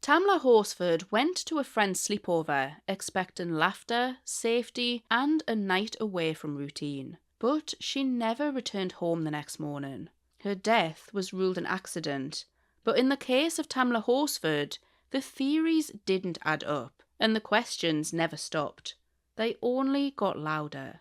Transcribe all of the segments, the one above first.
Tamla Horsford went to a friend's sleepover, expecting laughter, safety, and a night away from routine. But she never returned home the next morning. Her death was ruled an accident, but in the case of Tamla Horsford, the theories didn't add up, and the questions never stopped. They only got louder.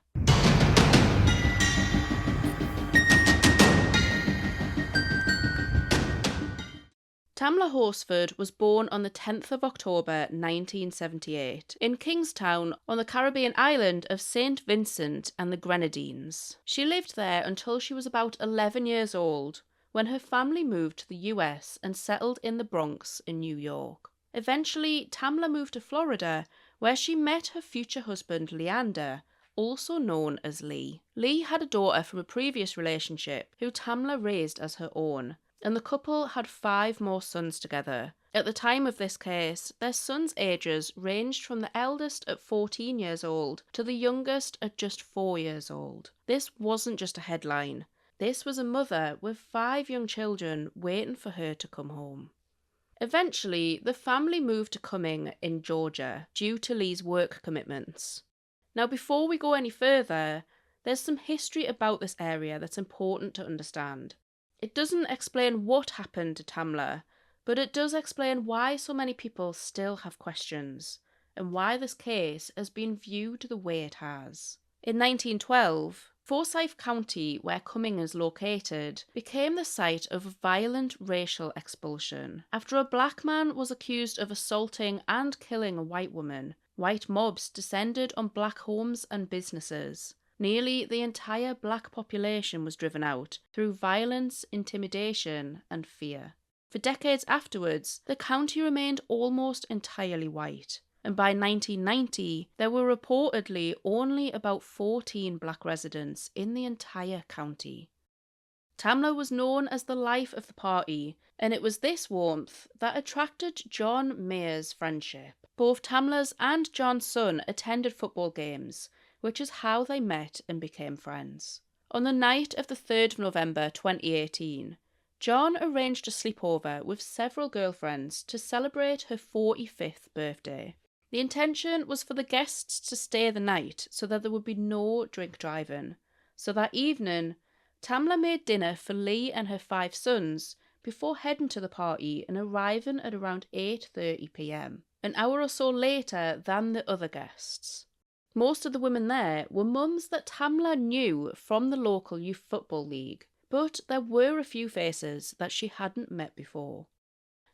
Tamla Horsford was born on the 10th of October 1978 in Kingstown on the Caribbean island of St. Vincent and the Grenadines. She lived there until she was about 11 years old, when her family moved to the US and settled in the Bronx in New York. Eventually, Tamla moved to Florida, where she met her future husband Leander, also known as Lee. Lee had a daughter from a previous relationship who Tamla raised as her own, and the couple had 5 more sons together. At the time of this case, their sons' ages ranged from the eldest at 14 years old to the youngest at just 4 years old. This wasn't just a headline. This was a mother with 5 young children waiting for her to come home. Eventually, the family moved to Cumming in Georgia due to Lee's work commitments. Now, before we go any further, there's some history about this area that's important to understand. It doesn't explain what happened to Tamla, but it does explain why so many people still have questions, and why this case has been viewed the way it has. In 1912, Forsyth County, where Cumming is located, became the site of violent racial expulsion. After a black man was accused of assaulting and killing a white woman, white mobs descended on black homes and businesses. Nearly the entire black population was driven out through violence, intimidation, and fear. For decades afterwards, the county remained almost entirely white, and by 1990, there were reportedly only about 14 black residents in the entire county. Tamla was known as the life of the party, and it was this warmth that attracted John Mayer's friendship. Both Tamla's and John's son attended football games, which is how they met and became friends. On the night of the 3rd of November 2018, John arranged a sleepover with several girlfriends to celebrate her 45th birthday. The intention was for the guests to stay the night so that there would be no drink driving. So that evening, Tamla made dinner for Lee and her 5 sons before heading to the party and arriving at around 8:30 p.m, an hour or so later than the other guests. Most of the women there were mums that Tamla knew from the local youth football league, but there were a few faces that she hadn't met before.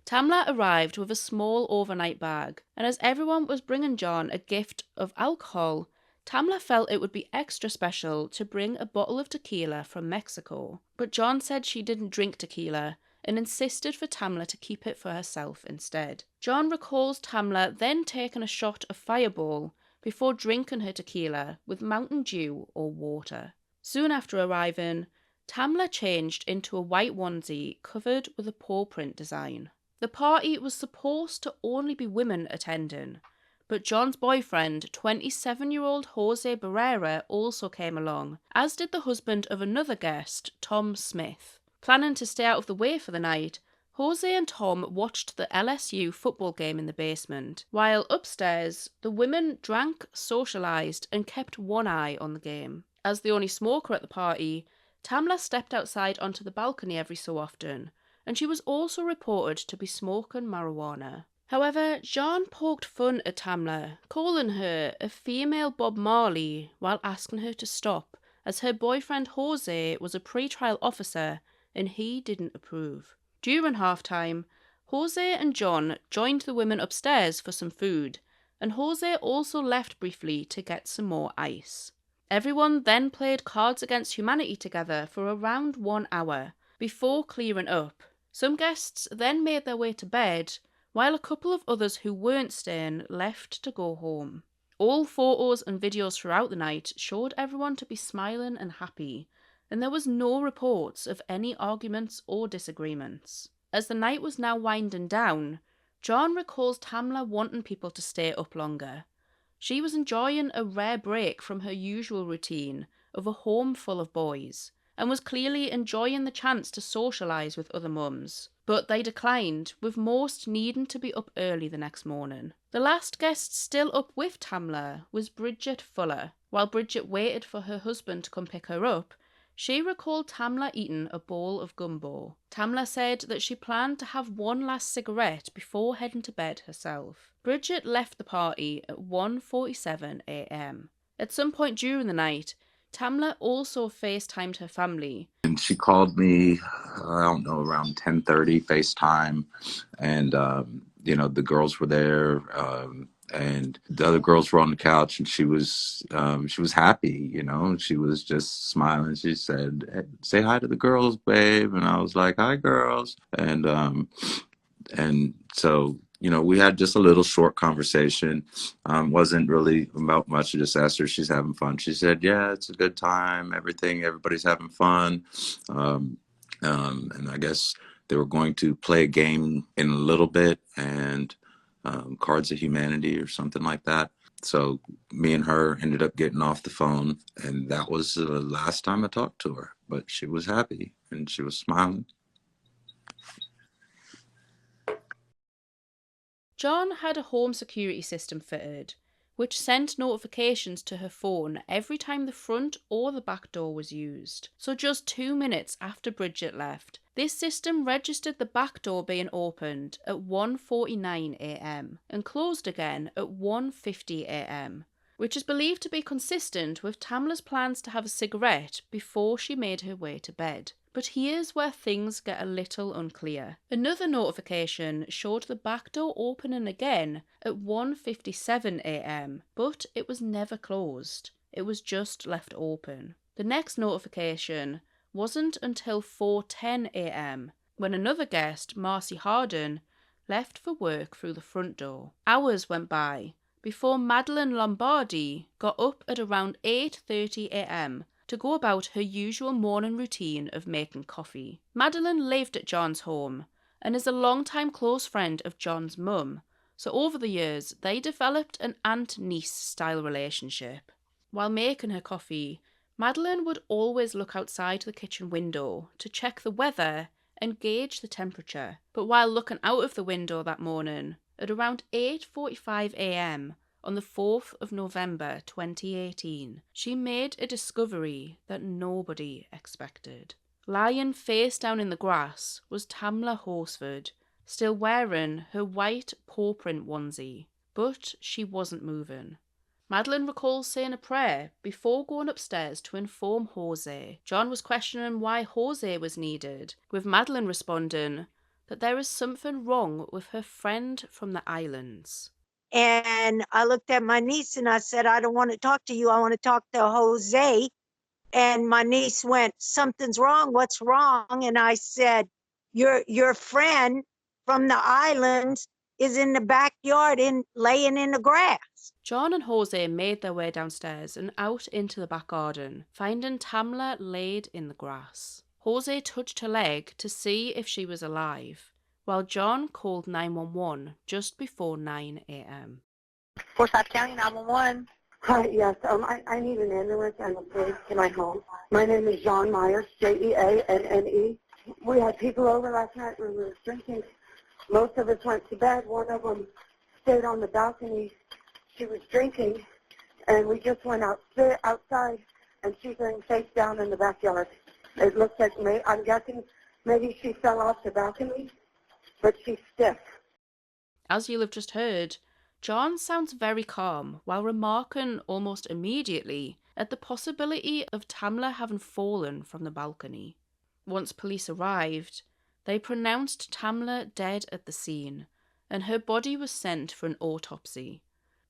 Tamla arrived with a small overnight bag, and as everyone was bringing John a gift of alcohol, Tamla felt it would be extra special to bring a bottle of tequila from Mexico. But John said she didn't drink tequila and insisted for Tamla to keep it for herself instead. John recalls Tamla then taking a shot of Fireball before drinking her tequila with Mountain Dew or water. Soon after arriving, Tamla changed into a white onesie covered with a paw print design. The party was supposed to only be women attending, but John's boyfriend, 27-year-old Jose Barrera, also came along, as did the husband of another guest, Tom Smith. Planning to stay out of the way for the night, Jose and Tom watched the LSU football game in the basement, while upstairs, the women drank, socialised, and kept one eye on the game. As the only smoker at the party, Tamla stepped outside onto the balcony every so often, and she was also reported to be smoking marijuana. However, John poked fun at Tamla, calling her a female Bob Marley while asking her to stop, as her boyfriend Jose was a pre-trial officer and he didn't approve. During halftime, Jose and John joined the women upstairs for some food, and Jose also left briefly to get some more ice. Everyone then played Cards Against Humanity together for around 1 hour, before clearing up. Some guests then made their way to bed, while a couple of others who weren't staying left to go home. All photos and videos throughout the night showed everyone to be smiling and happy, and there was no reports of any arguments or disagreements. As the night was now winding down, John recalls Tamla wanting people to stay up longer. She was enjoying a rare break from her usual routine of a home full of boys, and was clearly enjoying the chance to socialise with other mums. But they declined, with most needing to be up early the next morning. The last guest still up with Tamla was Bridget Fuller. While Bridget waited for her husband to come pick her up, she recalled Tamla eating a bowl of gumbo. Tamla said that she planned to have one last cigarette before heading to bed herself. Bridget left the party at 1:47 a.m. At some point during the night, Tamla also FaceTimed her family. And she called me, I don't know, around 10:30 FaceTime. And, the girls were there. And the other girls were on the couch, and she was happy, she was just smiling. She said, "Hey, say hi to the girls, babe." And I was like, "Hi, girls." And so, we had just a little short conversation. Wasn't really about much. I just asked her if she's having fun. She said, "Yeah, it's a good time. Everybody's having fun." And I guess they were going to play a game in a little bit, and Cards of Humanity or something like that. So me and her ended up getting off the phone, and that was the last time I talked to her. But she was happy, and she was smiling. John had a home security system fitted, which sent notifications to her phone every time the front or the back door was used. So just 2 minutes after Bridget left, this system registered the back door being opened at 1:49 a.m. and closed again at 1:50 a.m., which is believed to be consistent with Tamla's plans to have a cigarette before she made her way to bed. But here's where things get a little unclear. Another notification showed the back door opening again at 1:57 a.m, but it was never closed. It was just left open. The next notification wasn't until 4:10 a.m, when another guest, Marcy Harden, left for work through the front door. Hours went by before Madeline Lombardi got up at around 8:30 a.m. to go about her usual morning routine of making coffee. Madeline lived at John's home and is a long-time close friend of John's mum, so over the years they developed an aunt-niece style relationship. While making her coffee, Madeline would always look outside the kitchen window to check the weather and gauge the temperature. But while looking out of the window that morning, at around 8:45 a.m, on the 4th of November 2018, she made a discovery that nobody expected. Lying face down in the grass was Tamla Horsford, still wearing her white paw print onesie, but she wasn't moving. Madeline recalls saying a prayer before going upstairs to inform Jose. John was questioning why Jose was needed, with Madeline responding that there is something wrong with her friend from the islands. And I looked at my niece and I said, "I don't want to talk to you. I want to talk to Jose." And my niece went, "Something's wrong. What's wrong?" And I said, your friend from the islands is in the backyard laying in the grass." John and Jose made their way downstairs and out into the back garden, finding Tamla laid in the grass. Jose touched her leg to see if she was alive, while John called 911 just before 9 a.m. Forsyth County 911. Hi, yes, I need an ambulance and a police to my home. My name is John Myers, Jeanne. We had people over last night. We were drinking. Most of us went to bed. One of them stayed on the balcony. She was drinking, and we just went outside, and she's laying face down in the backyard. It looks like, I'm guessing maybe she fell off the balcony, but she's stiff. As you'll have just heard, John sounds very calm while remarking almost immediately at the possibility of Tamla having fallen from the balcony. Once police arrived, they pronounced Tamla dead at the scene, and her body was sent for an autopsy.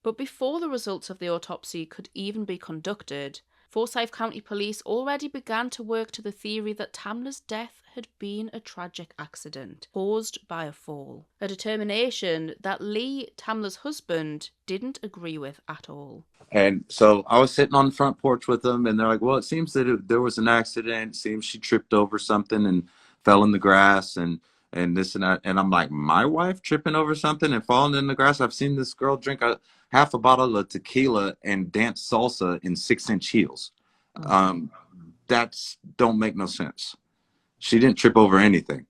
But before the results of the autopsy could even be conducted, Forsyth County Police already began to work to the theory that Tamla's death had been a tragic accident caused by a fall, a determination that Lee, Tamla's husband, didn't agree with at all. And so I was sitting on the front porch with them, and they're like, "Well, it seems that there was an accident. It seems she tripped over something and fell in the grass and this and that." And I'm like, "My wife tripping over something and falling in the grass? I've seen this girl drink half a bottle of tequila and dance salsa in 6-inch heels." that's don't make no sense. She didn't trip over anything.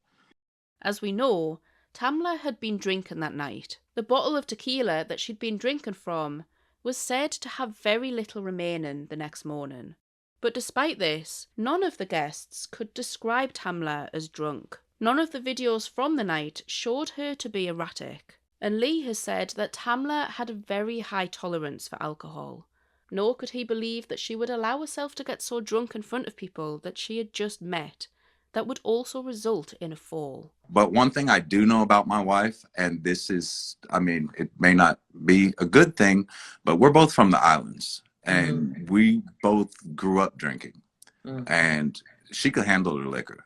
As we know, Tamla had been drinking that night. The bottle of tequila that she'd been drinking from was said to have very little remaining the next morning. But despite this, none of the guests could describe Tamla as drunk. None of the videos from the night showed her to be erratic. And Lee has said that Tamla had a very high tolerance for alcohol. Nor could he believe that she would allow herself to get so drunk in front of people that she had just met that would also result in a fall. But one thing I do know about my wife, and this is, I mean, it may not be a good thing, but we're both from the islands, and we both grew up drinking, and she could handle her liquor.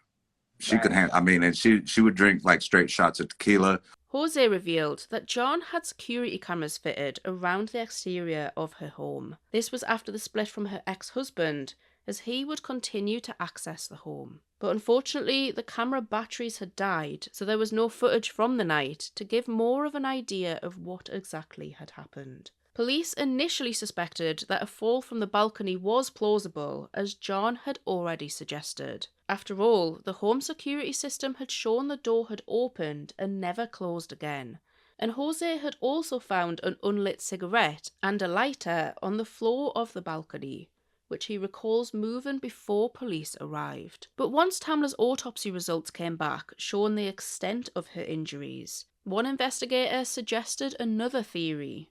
She could handle, I mean, and she would drink like straight shots of tequila. Jose revealed that John had security cameras fitted around the exterior of her home. This was after the split from her ex-husband, as he would continue to access the home. But unfortunately, the camera batteries had died, so there was no footage from the night to give more of an idea of what exactly had happened. Police initially suspected that a fall from the balcony was plausible, as John had already suggested. After all, the home security system had shown the door had opened and never closed again. And Jose had also found an unlit cigarette and a lighter on the floor of the balcony, which he recalls moving before police arrived. But once Tamla's autopsy results came back, showing the extent of her injuries, one investigator suggested another theory.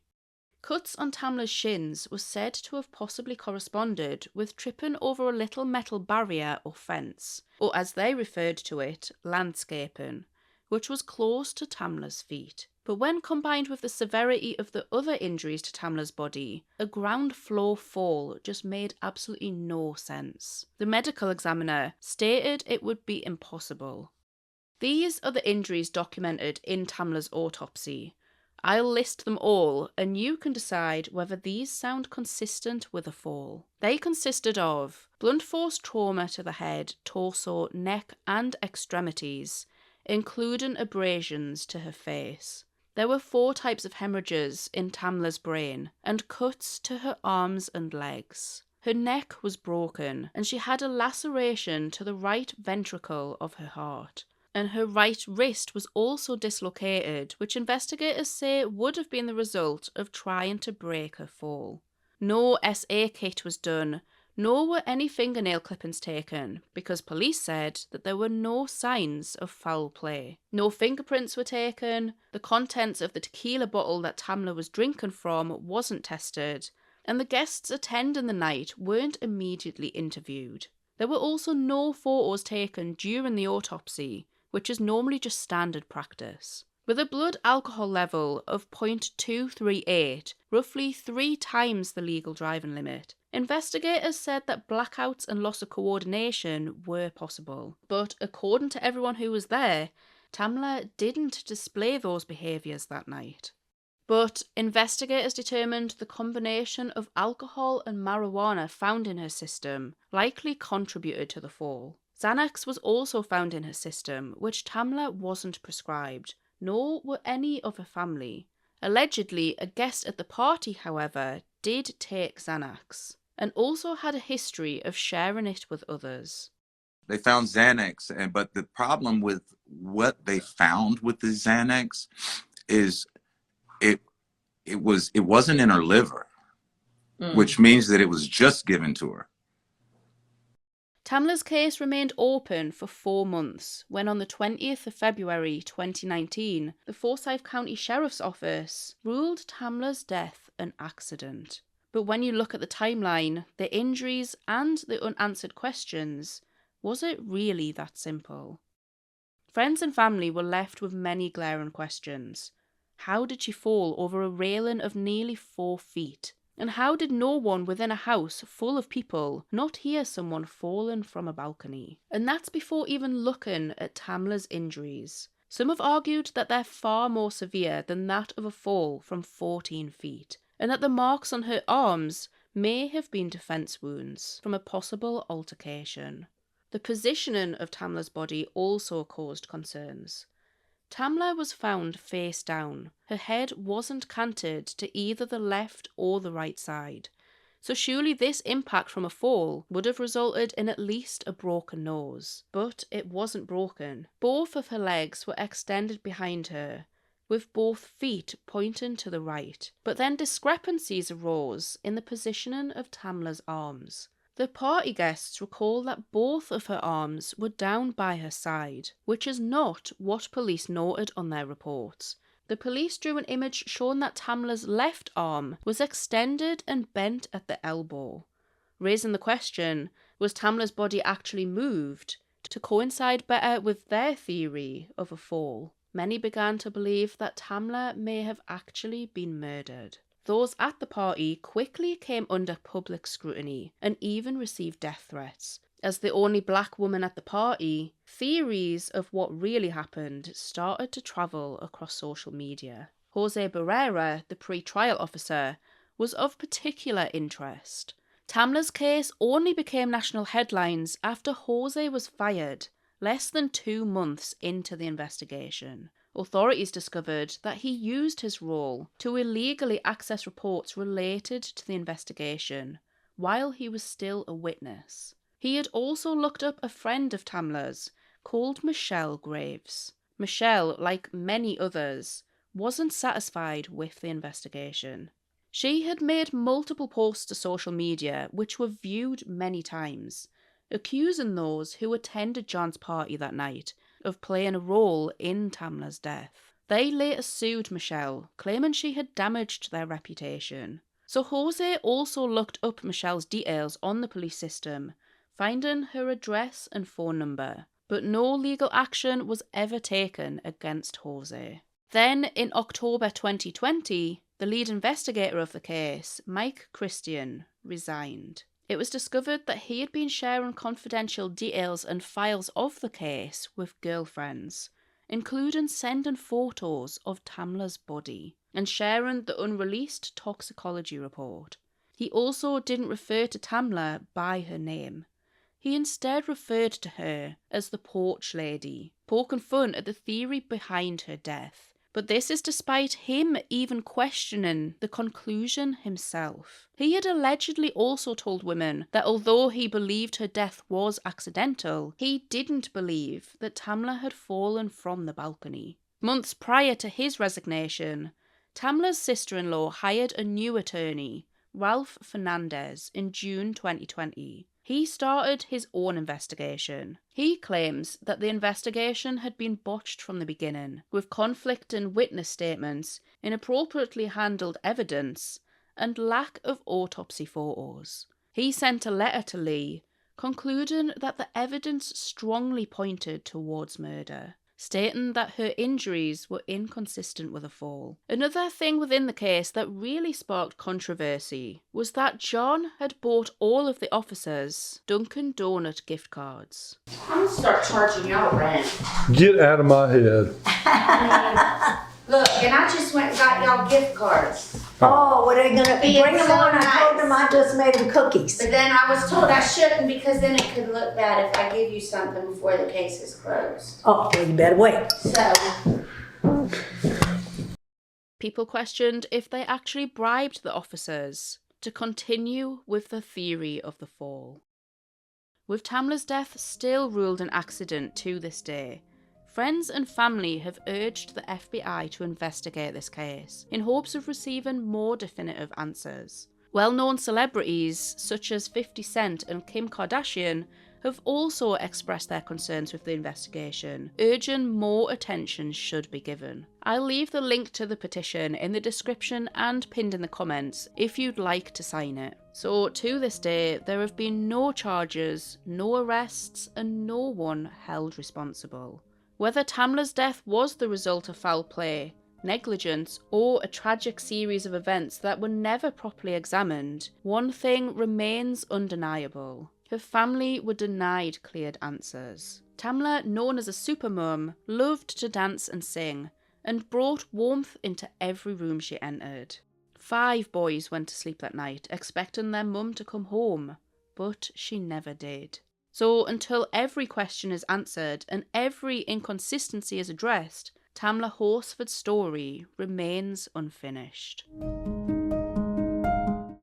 Cuts on Tamla's shins were said to have possibly corresponded with tripping over a little metal barrier or fence, or as they referred to it, landscaping, which was close to Tamla's feet. But when combined with the severity of the other injuries to Tamla's body, a ground floor fall just made absolutely no sense. The medical examiner stated it would be impossible. These are the injuries documented in Tamla's autopsy. I'll list them all, and you can decide whether these sound consistent with a fall. They consisted of blunt force trauma to the head, torso, neck, and extremities, including abrasions to her face. There were 4 types of hemorrhages in Tamla's brain, and cuts to her arms and legs. Her neck was broken, and she had a laceration to the right ventricle of her heart. And her right wrist was also dislocated, which investigators say would have been the result of trying to break her fall. No SA kit was done, nor were any fingernail clippings taken, because police said that there were no signs of foul play. No fingerprints were taken, the contents of the tequila bottle that Tamla was drinking from wasn't tested, and the guests attending the night weren't immediately interviewed. There were also no photos taken during the autopsy, which is normally just standard practice. With a blood alcohol level of 0.238, roughly 3 times the legal driving limit, investigators said that blackouts and loss of coordination were possible. But according to everyone who was there, Tamla didn't display those behaviours that night. But investigators determined the combination of alcohol and marijuana found in her system likely contributed to the fall. Xanax was also found in her system, which Tamla wasn't prescribed, nor were any of her family. Allegedly, a guest at the party, however, did take Xanax, and also had a history of sharing it with others. They found Xanax, but the problem with what they found with the Xanax is it wasn't in her liver, which means that it was just given to her. Tamla's case remained open for 4 months when on the 20th of February 2019, the Forsyth County Sheriff's Office ruled Tamla's death an accident. But when you look at the timeline, the injuries and the unanswered questions, was it really that simple? Friends and family were left with many glaring questions. How did she fall over a railing of nearly 4 feet? And how did no one within a house full of people not hear someone falling from a balcony? And that's before even looking at Tamla's injuries. Some have argued that they're far more severe than that of a fall from 14 feet, and that the marks on her arms may have been defence wounds from a possible altercation. The positioning of Tamla's body also caused concerns. Tamla was found face down. Her head wasn't canted to either the left or the right side, so surely this impact from a fall would have resulted in at least a broken nose. But it wasn't broken. Both of her legs were extended behind her, with both feet pointing to the right. But then discrepancies arose in the positioning of Tamla's arms. The party guests recall that both of her arms were down by her side, which is not what police noted on their reports. The police drew an image showing that Tamla's left arm was extended and bent at the elbow, raising the question, was Tamla's body actually moved to coincide better with their theory of a fall? Many began to believe that Tamla may have actually been murdered. Those at the party quickly came under public scrutiny and even received death threats. As the only black woman at the party, theories of what really happened started to travel across social media. Jose Barrera, the pre-trial officer, was of particular interest. Tamla's case only became national headlines after Jose was fired less than 2 months into the investigation. Authorities discovered that he used his role to illegally access reports related to the investigation while he was still a witness. He had also looked up a friend of Tamla's called Michelle Graves. Michelle, like many others, wasn't satisfied with the investigation. She had made multiple posts to social media which were viewed many times, accusing those who attended John's party that night of playing a role in Tamla's death. They later sued Michelle, claiming she had damaged their reputation. So Jose also looked up Michelle's details on the police system, finding her address and phone number, but no legal action was ever taken against Jose. Then, in October 2020, the lead investigator of the case, Mike Christian, resigned. It was discovered that he had been sharing confidential details and files of the case with girlfriends, including sending photos of Tamla's body and sharing the unreleased toxicology report. He also didn't refer to Tamla by her name. He instead referred to her as the porch lady, poking fun at the theory behind her death. But this is despite him even questioning the conclusion himself. He had allegedly also told women that although he believed her death was accidental, he didn't believe that Tamla had fallen from the balcony. Months prior to his resignation, Tamla's sister-in-law hired a new attorney, Ralph Fernandez, in June 2020. He started his own investigation. He claims that the investigation had been botched from the beginning, with conflicting witness statements, inappropriately handled evidence, and lack of autopsy photos. He sent a letter to Lee, concluding that the evidence strongly pointed towards murder, stating that her injuries were inconsistent with a fall. Another thing within the case that really sparked controversy was that John had bought all of the officers Dunkin' Donut gift cards. I'm gonna start charging y'all rent. Get out of my head. Look, and I just went and got y'all gift cards. Oh, what are they gonna Being bring them so on? I told nice. them I just made them cookies. But then I was told I shouldn't because then it could look bad if I give you something before the case is closed. Oh, well, you better wait. So, People questioned if they actually bribed the officers to continue with the theory of the fall. With Tamla's death still ruled an accident to this day, friends and family have urged the FBI to investigate this case in hopes of receiving more definitive answers. Well-known celebrities such as 50 Cent and Kim Kardashian have also expressed their concerns with the investigation, urging more attention should be given. I'll leave the link to the petition in the description and pinned in the comments if you'd like to sign it. So to this day, there have been no charges, no arrests, and no one held responsible. Whether Tamla's death was the result of foul play, negligence, or a tragic series of events that were never properly examined, one thing remains undeniable. Her family were denied cleared answers. Tamla, known as a supermum, loved to dance and sing, and brought warmth into every room she entered. 5 boys went to sleep that night, expecting their mum to come home, but she never did. So until every question is answered and every inconsistency is addressed, Tamla Horsford's story remains unfinished.